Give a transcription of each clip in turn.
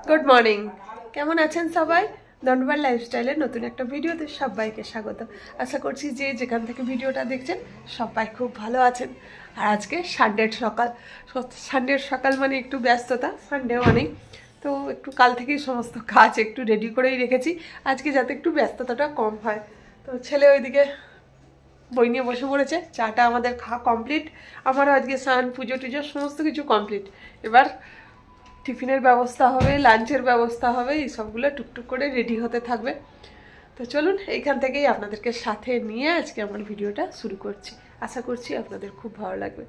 Good morning, কেমন আছেন সবাই? দণ্ডবার লাইফস্টাইলের নতুন একটা ভিডিওতে সবাইকে স্বাগত। আশা করছি যে যেখান থেকে ভিডিওটা দেখছেন সবাই খুব ভালো আছেন। আর আজকে সানডের সকাল মানে একটু ব্যস্ততা, সানডে মানেই তো একটু কাল থেকেই সমস্ত কাজ একটু রেডি করেই রেখেছি আজকে যাতে একটু ব্যস্ততাটা কম হয়। তো ছেলে ওইদিকে বই নিয়ে বসে পড়েছে, চাটা আমাদের খাওয়া কমপ্লিট, আমারও আজকে স্নান পুজো টুজো সমস্ত কিছু কমপ্লিট। এবার টিফিনের ব্যবস্থা হবে, লাঞ্চের ব্যবস্থা হবে, এই সবগুলো টুকটুক করে রেডি হতে থাকবে। তো চলুন এইখান থেকেই আপনাদেরকে সাথে নিয়ে আজকে আমার ভিডিওটা শুরু করছি। আশা করছি আপনাদের খুব ভালো লাগবে।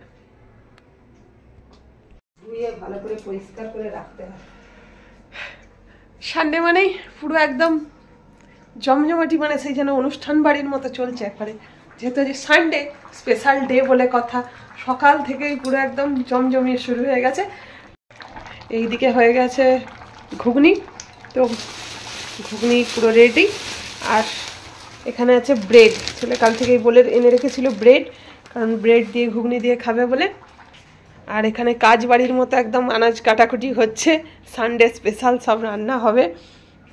ধুয়ে ভালো করে পরিষ্কার করে রাখতে হয়। সানডে মানেই পুরো একদম জমজমাটি, মানে সেই যেন অনুষ্ঠান বাড়ির মতো চলছে একবারে। যেহেতু যে সানডে স্পেশাল ডে বলে কথা, সকাল থেকেই পুরো একদম জমজমিয়ে শুরু হয়ে গেছে। এইদিকে হয়ে গেছে ঘুগনি, তো ঘুগনি পুরো রেডি। আর এখানে আছে ব্রেড, ছেলে কাল থেকেই বলে এনে রেখেছিল ব্রেড, কারণ ব্রেড দিয়ে ঘুগনি দিয়ে খাবে বলে। আর এখানে কাজ বাড়ির মতো একদম আনাজ কাটাকুটি হচ্ছে, সানডে স্পেশাল সব রান্না হবে,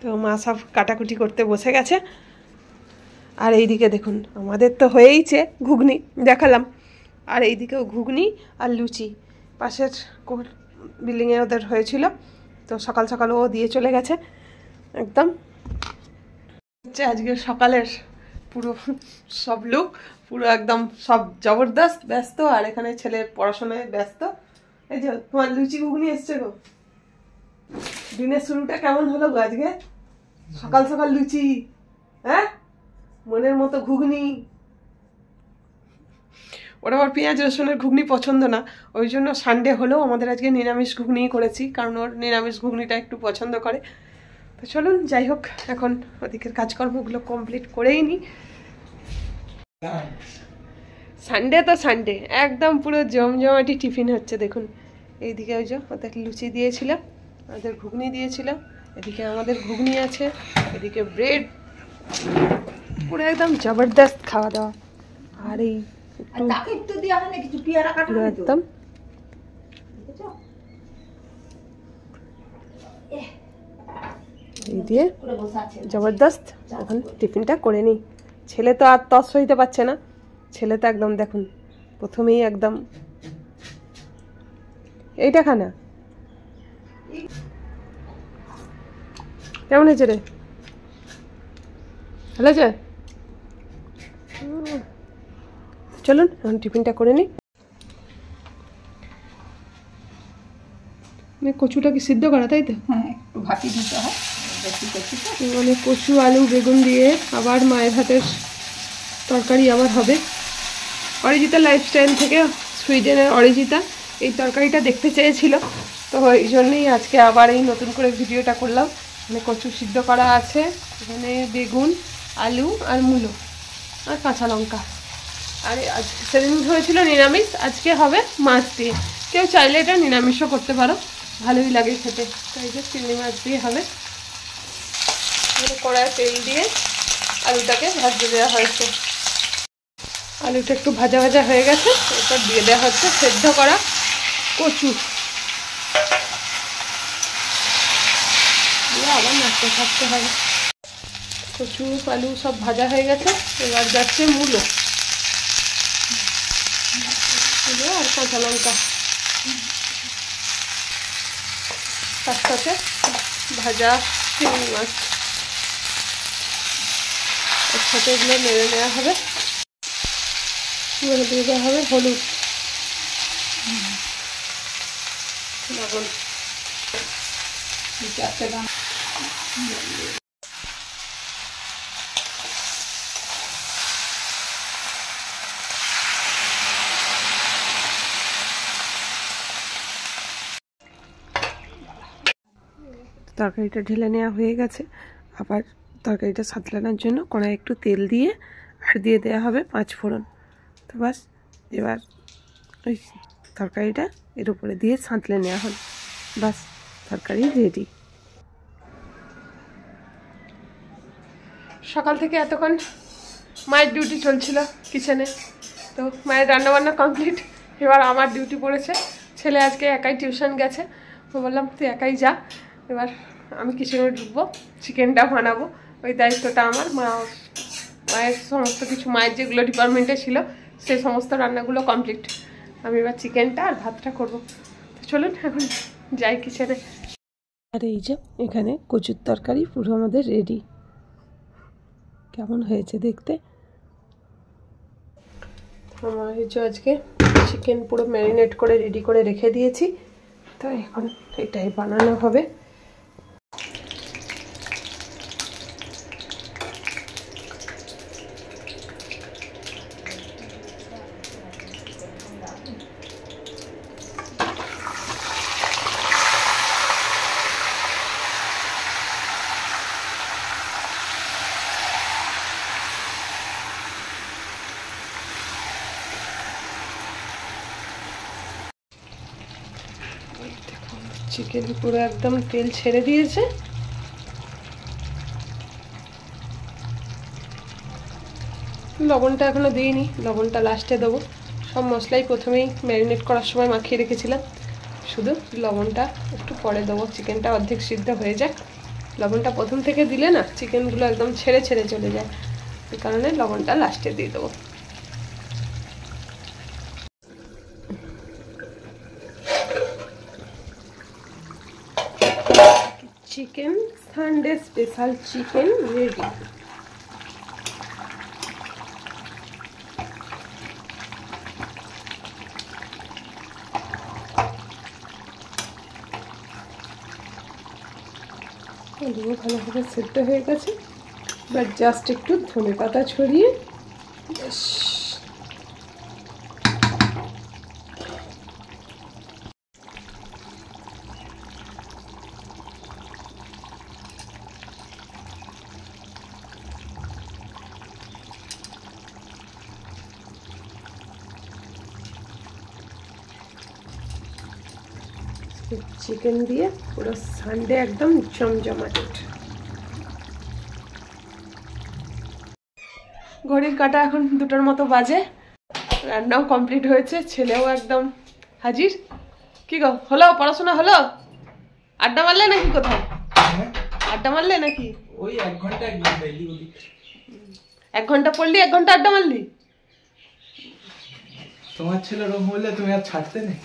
তো মা সব কাটাকুটি করতে বসে গেছে। আর এইদিকে দেখুন আমাদের তো হয়েইছে ঘুগনি, দেখালাম। আর এইদিকেও ঘুগনি আর লুচি, পাশের বিল্ডিংয়ে ওদের হয়েছিল, তো সকাল সকাল ও দিয়ে চলে গেছে। একদম হচ্ছে আজকে সকালের পুরো সব লুক, পুরো একদম সব জবরদস্ত ব্যস্ত। আর এখানে ছেলের পড়াশোনায় ব্যস্ত। এই যে তোমার লুচি ঘুগনি এসছে গো। দিনের শুরুটা কেমন হলো গো আজকে? সকাল সকাল লুচি, হ্যাঁ, মনের মতো ঘুগনি। ওর আবার পেঁয়াজ রসুনের ঘুগনি পছন্দ না, ওই জন্য সানডে হলেও আমাদের আজকে নিরামিষ ঘুগনিই করেছি, কারণ ওর নিরামিষ ঘুগনিটা একটু পছন্দ করে। তো চলুন যাই হোক, এখন ওদিকের কাজকর্মগুলো কমপ্লিট করেই নিই। সানডে তো সানডে একদম পুরো জমজমাটি টিফিন হচ্ছে। দেখুন এইদিকে ওই যে ওদের লুচি দিয়েছিল, ওদের ঘুগনি দিয়েছিল, এদিকে আমাদের ঘুগনি আছে, এদিকে ব্রেড, পুরো একদম জবরদস্ত খাওয়া দাওয়া। আর এই একদম এই দিয়ে জবরদস্ত এখন টিফিনটা করে নিই। ছেলে তো আর তস হইতে পারছে না, ছেলে তো একদম দেখুন প্রথমেই একদম এইটা খানা। কেমন হয়েছে রে? ভালো আছে? চলুন এখন টিফিনটা করে নিই। কচুটা কি সিদ্ধ করা, তাই তো? হ্যাঁ, একটু ভাপি দিতে হয়, বেশি কচু তো। মানে কচু আলু বেগুন দিয়ে আবার মায়ের হাতের তরকারি আবার হবে। অরিজিতা লাইফস্টাইল থেকে, সুইডেনের অরিজিতা এই তরকারিটা দেখতে চেয়েছিল, তো এই জন্যই আজকে আবার এই নতুন করে ভিডিওটা করলাম। মানে কচু সিদ্ধ করা আছে, এখানে বেগুন আলু আর মূলো আর কাঁচা লঙ্কা। আর সেদিন হয়েছিল নিরামিষ, আজকে হবে মাছ দিয়ে। কেউ চাইলে এটা নিরামিষও করতে পারো, ভালোই লাগে খেতে। তাই যে চিংড়ি মাছ দিয়ে হবে। কড়ায় তেল দিয়ে আলুটাকে ভাজতে দেওয়া হয়েছে। আলুটা একটু ভাজা ভাজা হয়ে গেছে, এরপর দিয়ে দেওয়া হচ্ছে সেদ্ধ করা কচু, দিয়ে আবার নাড়তে থাকতে হবে। কচু আলু সব ভাজা হয়ে গেছে, এবার যাচ্ছে মূলো আর কাঁচা লঙ্কা, তার সাথে ভাজা চিংড়ি মাছ একসাথে এগুলো নেড়ে নেওয়া হবে। দিয়ে দেওয়া হবে হলুদ, লবণ, তরকারিটা ঢেলে নেওয়া হয়ে গেছে। আবার তরকারিটা সাঁতলানোর জন্য কড়াই একটু তেল দিয়ে আর দিয়ে দেওয়া হবে 5 ফোড়ন। তো বাস এবার ওই তরকারিটা এর উপরে দিয়ে সাঁতলে নেওয়া হল, বাস তরকারি রেডি। সকাল থেকে এতক্ষণ মায়ের ডিউটি চলছিল কিচেনে, তো মায়ের রান্নাবান্না কমপ্লিট, এবার আমার ডিউটি পড়েছে। ছেলে আজকে একাই টিউশন গেছে, তো বললাম তুই একাই যা। এবার আমি কিচেনে ঢুকবো, চিকেনটা বানাবো, ওই দায়িত্বটা আমার। মায়ের সমস্ত কিছু, মায়ের যেগুলো ডিপার্টমেন্টে ছিল সেই সমস্ত রান্নাগুলো কমপ্লিট। আমি এবার চিকেনটা আর ভাতটা করবো। তো চলুন এখন যাই কিচেনে। আর এই যে এখানে কচুর তরকারি পুরো আমাদের রেডি। কেমন হয়েছে দেখতে? আমার হচ্ছে আজকে চিকেন পুরো ম্যারিনেট করে রেডি করে রেখে দিয়েছি, তো এখন এটাই বানানো হবে। চিকেন পুরো একদম তেল ছেড়ে দিয়েছে। লবণটা এখনো দিইনি, লবণটা লাস্টে দেবো। সব মশলাই প্রথমেই ম্যারিনেট করার সময় মাখিয়ে রেখেছিলাম, শুধু লবণটা একটু পরে দেবো। চিকেনটা অর্ধেক সিদ্ধ হয়ে যাক। লবণটা প্রথম থেকে দিলে না চিকেনগুলো একদম ছেড়ে ছেড়ে চলে যায়, এই কারণে লবণটা লাস্টে দিয়ে দেবো। Chicken Sunday special chicken ready. আলুও ভালোভাবে সেদ্ধ হয়ে গেছে, এবার জাস্ট একটু ধনে পাতা ছড়িয়ে বেশ চিকেন দিয়ে পুরো সানডে একদম জমজমাট। ঘড়ির কাঁটা এখন 2টার মতো বাজে, রান্নাও কমপ্লিট হয়েছে, ছেলেও একদম হাজির। কি গো, হলো পড়াশোনা হলো? আড্ডা মারলে নাকি কোথাও? আড্ডা মারলে নাকি? ওই 1 ঘন্টা 1 ঘন্টা পড়লি, 1 ঘন্টা আড্ডা মারলি? তোমার ছেলে রোগ বললে তুমি আর ছাড়তে নেই।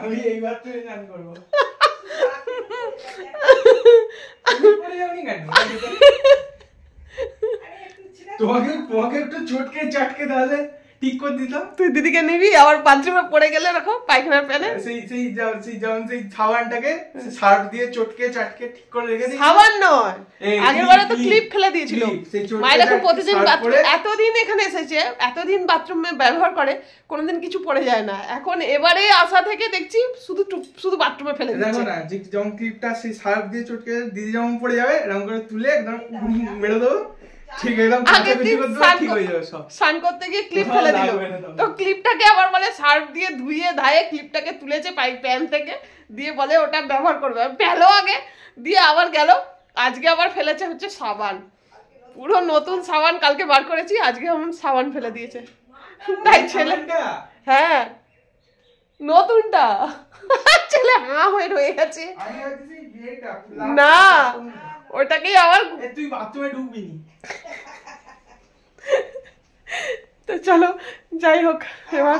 আমি এইবার তো গান করবো। তোমাকে একটু চটকে চাটকে তাহলে ঠিক করে দিতাম। তুই দিদিকে নিবি, আবার বাথরুমে পড়ে গেলে এরকম পায়খানার প্যানে সেই সাবানটাকে সার্ফ দিয়ে চটকে চাটকে ঠিক করে রেখে দিই। সাবান নয়, আগেরবারে তো ক্লিপ ফেলে দিয়েছিল। মায়ের এখন প্রতিদিন বাথরুম, এতদিন এখানে এসেছে, এতদিন বাথরুমে ব্যবহার করে, কোনোদিন কিছু পড়ে যায় না। এখন এবারে আসা থেকে দেখছি শুধু বাথরুমে ফেলে দিচ্ছে। দেখো না, যেমন ক্লিপটা সেই সার্ফ দিয়ে চটকে দিদি যেমন পড়ে যাবে, এরকম করে তুলে একদম মেরে দেবো, ঠিক একদম ঠিক হয়ে যাবে সব। স্নান করতে গিয়ে ক্লিপ ফেলে দিল, তো ক্লিপটাকে আবার বলে সার্ফ দিয়ে ধুয়ে ধায়ে ক্লিপটাকে তুলেছে প্যান থেকে, দিয়ে বলে ওটা ব্যবহার করবে। পেলো আগে, দিয়ে আবার গেল, আজকে আবার ফেলেছে হচ্ছে সাবান। পুরো নতুন সাবান কালকে বার করেছি, আজকে এমন সাবান ফেলে দিয়েছে। তাই ছেলে, হ্যাঁ নতুনটা, ছেলে হাঁ হয়ে রয়ে গেছে। না ওটাকেই আবার তুই বাথরুমে ঢুকবি। তো চলো যাই হোক, এবার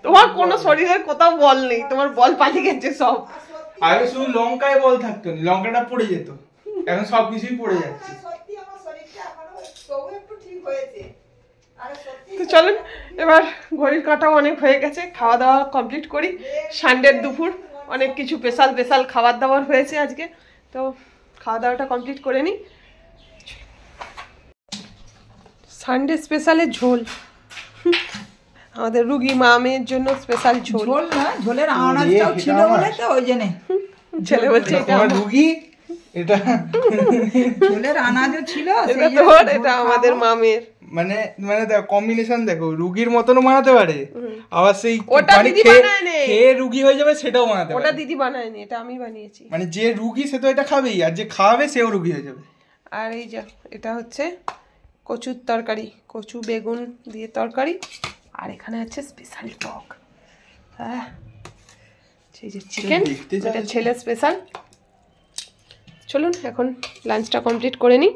তোমার কোনো শরীরের কোথাও বল নেই, তোমার বল পালিয়ে গেছে সব। আগে শুধু লঙ্কায় বল থাকতো না, লঙ্কাটা পড়ে যেত, এখন সবকিছুই পড়ে যাচ্ছে। তো চলুন এবার ঘড়ির কাঁটাও অনেক হয়ে গেছে, খাওয়া দাওয়া কমপ্লিট করি। সানডের দুপুর অনেক কিছু স্পেশাল খাবার দাবার হয়েছে আজকে, তো খাওয়া দাওয়াটা কমপ্লিট করে নিই। সানডে স্পেশালের ঝোল, আমাদের রুগী মা মেয়ের জন্য স্পেশাল ঝোল। ঝোল না, ঝোলের আনাজটাও ছিল বলে তো ওই জন্য ছেলে বলছে এটা রুগী, এটা ঝোলের আনাজও ছিল, এটা আমাদের মামের মানে মানে দেখো কম্বিনেশন দেখো, রুগীর মতনও বানাতে পারে, আবার সেই ওটা মানে দিদি বানায়নি, খেয়ে রুগী হয়ে যাবে সেটাও বানাতে পারে। ওটা দিদি বানায়নি, এটা আমি বানিয়েছি। মানে যে রুগী সে তো এটা খাবেই, আর যে খাওয়াবে সেও রুগী হয়ে যাবে। আর এই যে এটা হচ্ছে কচুর তরকারি, কচু বেগুন দিয়ে তরকারি, আর এখানে আছে স্পেশাল টক। হ্যাঁ সেই যে চিকেন, এটা ছেলে স্পেশাল। চলুন এখন লাঞ্চটা কমপ্লিট করে নিই।